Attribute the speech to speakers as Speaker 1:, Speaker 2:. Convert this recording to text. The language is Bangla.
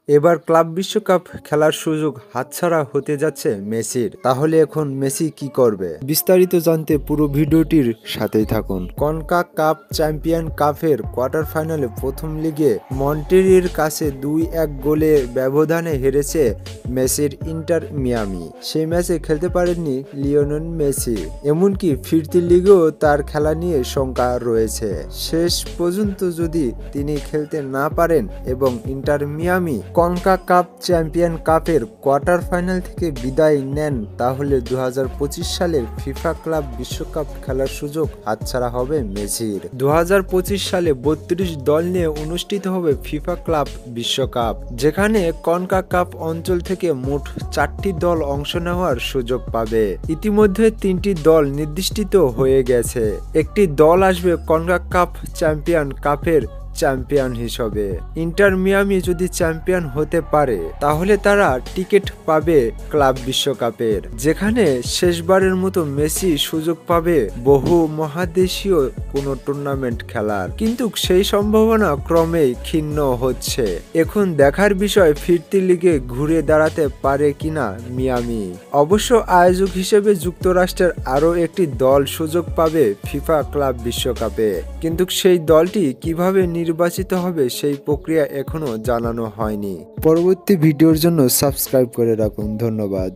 Speaker 1: এবার ক্লাব বিশ্বকাপ খেলার সুযোগ হাতছাড়া হতে যাচ্ছে মেসির। তাহলে এখন মেসি কি করবে? বিস্তারিত জানতে পুরো ভিডিওটির সাথেই থাকুন। কনকাকাফ চ্যাম্পিয়ন কাপের কোয়ার্টার ফাইনালে প্রথম লিগে মন্টেরির কাছে 2-1 গোলের ব্যবধানে হেরেছে মেসির ইন্টার মিয়ামি। সেই ম্যাচে খেলতে পারেননি লিওনেল মেসি। এমনকি ফিরতি লিগেও তার খেলা নিয়ে শঙ্কা রয়েছে। শেষ পর্যন্ত যদি তিনি খেলতে না পারেন এবং ইন্টার মিয়ামি কনকাকাফ চ্যাম্পিয়ন কাপের কোয়ার্টার ফাইনাল থেকে বিদায় নেন, তাহলে 2025 সালের ফিফা ক্লাব বিশ্বকাপ খেলার সুযোগ হাতছাড়া হবে মেসির। 2025 সালে 32 দল নিয়ে অনুষ্ঠিত হবে ফিফা ক্লাব বিশ্বকাপ, যেখানে কনকাকাফ অঞ্চল থেকে মোট 4টি দল অংশ নেওয়ার সুযোগ পাবে। ইতিমধ্যে 3টি দল নির্দিষ্ট হয়ে গেছে। একটি দল আসবে কনকাকাফ চ্যাম্পিয়ন কাপের চ্যাম্পিয়ন হিসেবে। ইন্টার মিয়ামি যদি চ্যাম্পিয়ন হতে পারে, তাহলে তারা টিকিট পাবে ক্লাব বিশ্বকাপের, যেখানে শেষবারের মতো মেসি সুযোগ পাবে বহু মহাদেশীয় কোনো টুর্নামেন্ট খেলার। কিন্তু সেই সম্ভাবনা ক্রমেই ক্ষীণ হচ্ছে। এখন দেখার বিষয় ফিরতি লিগে ঘুরে দাঁড়াতে পারে কিনা মিয়ামি। অবশ্য আয়োজক হিসেবে যুক্তরাষ্ট্রের আরও একটি দল সুযোগ পাবে ফিফা ক্লাব বিশ্বকাপে, কিন্তু সেই দলটি কিভাবে নির্বাচিত হবে সেই প্রক্রিয়া এখনো জানানো হয়নি। পরবর্তী ভিডিওর জন্য সাবস্ক্রাইব করে রাখুন। ধন্যবাদ।